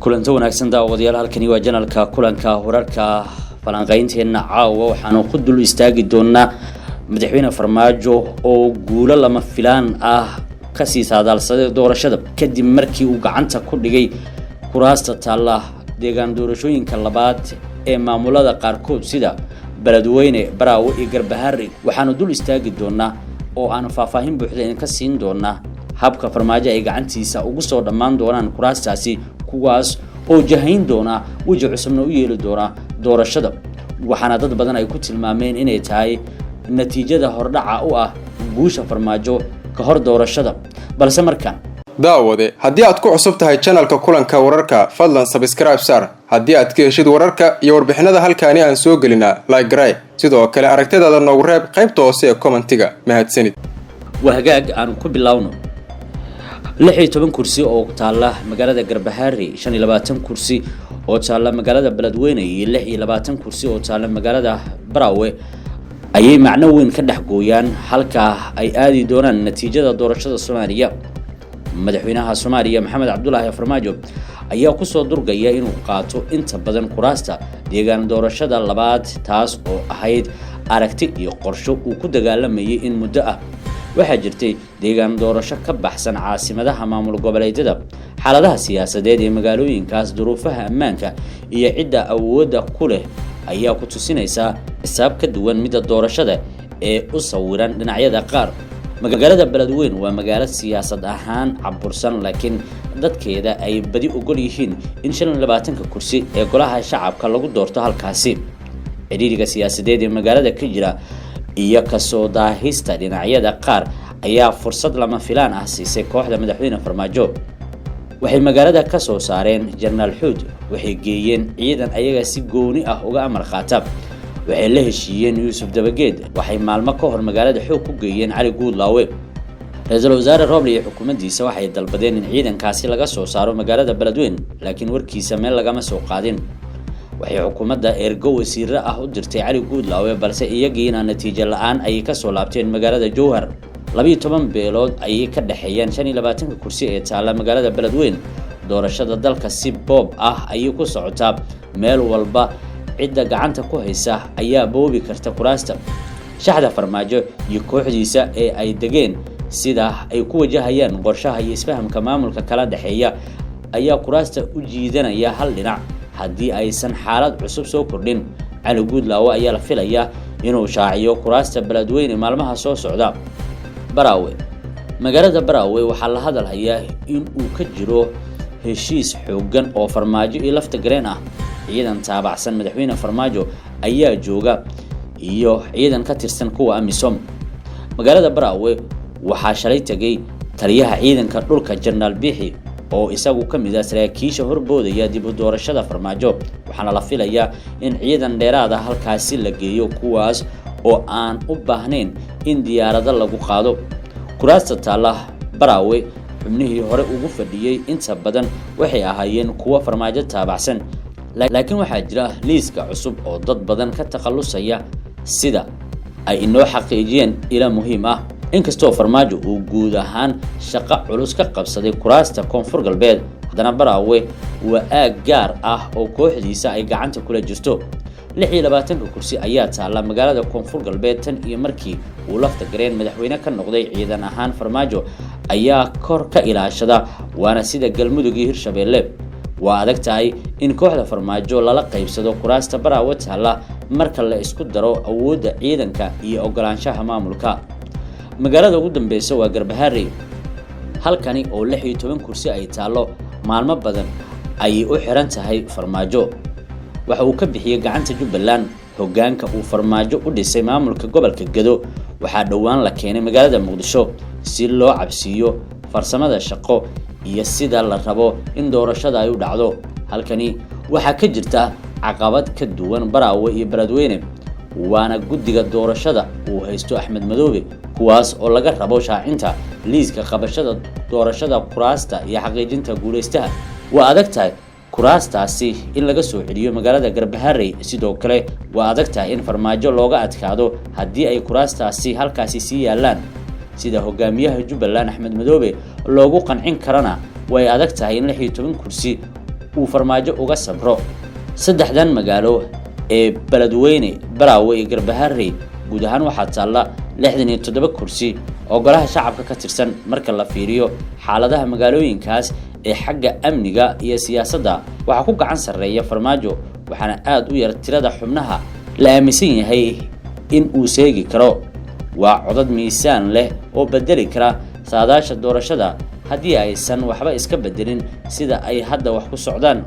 kulanto wanaagsan daawadayaal halkani waa janalka kulanka wararka falanqaynteena caawa waxaanu ku dul istaagi doonaa madaxweyne Farmaajo oo guulo lama filaan ah ka sii saadaalsaday doorashada kadib markii uu gacanta ku dhigay kuraasta taala deegaan doorashooyinka labaad ee maamulada qaarkood sida Beledweyne Baraawe iyo Garbaharey waxaanu dul istaagi doonaa oo aan faahfaahin buuxda ka siin doonaa habka Farmaajo ay gacantiisa ugu soo dhamaan doonaan kuraastaasi kuwaas oo jahayn doona waji cusubna u yeeli doona doorashada waxaana dad badan ay ku tilmaameen inay tahay natiijada hordhaca u ah guusha Farmaajo ka hor doorashada balse markan daawade haddii aad ku cusub tahay channelka kulanka wararka fadlan subscribe sar haddii aad ka heshid wararka iyo warbixinada halkaani aan soo gelina like garay sidoo kale aragtidaada noogu reeb qaybta hoose ee commentiga mahadsanid wahagaag aan ku bilowno 16 kursi oo taala magaalada Garbaharey 25 kursi oo taala magaalada Beledweyne iyo 26 kursi oo taala magaalada Baraawe ayay macno weyn ka dhaxgooyaan halka ay aadi doonaan natiijada doorashada Soomaaliya madaxweynaha Soomaaliya Maxamed Cabdullaahi Farmaajo ayaa ku soo durgaya inuu qaato inta badan kuraasta deegaan doorashada labaad taas oo ahayd aragti iyo qorsho uu ku dagaalamayay in muddo ah waxaa jirtay deegaan doorasho ka baxsan caasimadaha maamul goboleedyada xaaladaha siyaasadeed ee magaalooyinkaas duruufaha ammaanka iyo cidda awoodda ku leh ayaa ku tusinaysa xisaab ka duwan midda doorashada ee u sawiran dhinacyada qaar magaalada Beledweyne waa magaalo siyaasad ahaan cabursan laakiin dadkeeda ay badi ogol yihiin in 25 kursi ee golaha shacabka lagu doorto halkaasi xiriiriga siyaasadeed ee magaalada ka jira iyo ka soo daahista dhinacyada qaar ayaa fursad lama filaan ah siisay kooxda madaxweyne Farmaajo waxay magaalada ka soo saareen General Xuud waxay geeyeen ciidan ayaga si gooni ah uga amar qaata waxay la heshiiyeen Yuusuf Dabageed waxay maalmo ka hor magaalada xoog ku geeyeen Cali Guudlaawe ra'iisul wasaare Roble iyo xukuumaddiisa waxay dalbadeen in ciidankaasi laga soo saaro magaalada Beledweyne laakiin warkiisa meel lagama soo qaadin waxay xukuumadda ergo wasiir ah u dirtay Cali Guudlaawe balse iyagiina natiijo la'aan ay ka soo laabteen magaalada Jowhar 12 beelood ay ka dhaxeeyeen 25 kursi ee taala magaalada Beledweyne doorashada dalka si boob ah ay ku socotaa meel walba cidda gacanta ku haysa ayaa boobi karta kuraasta shaxda Farmaajo iyo kooxdiisa ee ay dageen sida ay ku wajahayaan qorshaha iyo isfahamka maamulka kala dhaxeeya ayaa kuraasta u jiidanaya hal dhinac haddii aysan xaalad cusub soo kordhin Cali Guudlaawe ayaa la filayaa inuu shaaciyo kuraasta Beledweyne maalmaha soo socda Baraawe magaalada Baraawe waxaa la hadalhayaa in uu ka jiro heshiis xooggan oo Farmaajo iyo lafta gareen ah ciidan taabacsan madaxweyne Farmaajo ayaa jooga iyo ciidan ka tirsan kuwa AMISOM magaalada Baraawe waxaa shalay tagay taliyaha ciidanka dhulka General Bixi oo isagu kamid ah saraakiisha horboodaya dib u doorashada Farmaajo waxaana la filayaa in ciidan dheeraad ah halkaasi la geeyo kuwaas oo aan u baahnayn in diyaarado lagu qaado kuraasta taala Baraawe xubnihii hore ugu fadhiyay inta badan waxay ahaayeen kuwa Farmaajo taabacsan laakiin waxaa jira liiska cusub oo dad badan ka takhalusaya sida ay inoo xaqiijiyeen ila muhiim ah inkastoo Farmaajo uu guud ahaan shaqo culus ka qabsaday kuraasta Koonfur Galbeed haddana Baraawe waa aag gaar ah oo kooxdiisa ay gacanta kula jirto 26 kursi ayaa taala magaalada Koonfur Galbeed tan iyo markii uu lafta gareen madaxweyne ka noqday ciidan ahaan Farmaajo ayaa kor ka ilaashada waana sida Galmudug iyo Hirshabeelle waa adag tahay in kooxda Farmaajo lala qaybsado kuraasta Baraawe taala marka la isku daro awoodda ciidanka iyo ogolaanshaha maamulka magaalada ugu dambeysa waa Garbaharey halkani oo 16 kursi ay taalo maalmo badan ay u xiran tahay Farmaajo waxa uu ka bixiyay gacanta Jubbaland hoggaanka uu Farmaajo u dhisay maamulka gobolka Gado waxa dhawaan la keenay magaalada Muqdisho si loo cabsiyo farsamada shaqo iyo sida la rabo in doorashada ay u dhacdo halkani waxa ka jirta caqabad ka duwan Baraawe iyo Beledweyne waana guddiga doorashada uu haysto Axmed Madoobe kuwaas oo laga rabo shaacinta liiska qabashada doorashada kuraasta iyo xaqiijinta guuleystaha waa adag tahay kuraastaasi in laga soo celiyo magaalada Garbaharey sidoo kale waa adag tahay in Farmaajo looga adkaado haddii ay kuraastaasi halkaasi sii yaalaan sida hogaamiyaha Jubbaland Axmed Madoobe loogu qancin karana way adag tahay in 16 kursi uu farmaajo uga sabro saddexdan magaalo ee Beledweyne Baraawe iyo Garbaharey guud ahaan waxaa taala 67 kursi oo golaha shacabka ka tirsan marka la fiiriyo xaaladaha magaalooyinkaas ee xagga amniga iyo siyaasadda waxa ku gacan sareeya farmaajo waxaana aad u yar tirada xubnaha la aaminsan yahay in uu seegi karo waa codad miisaan leh oo bedeli kara saadaasha doorashada haddii aysan waxba iska bedelin sida ay hadda wax ku socdaan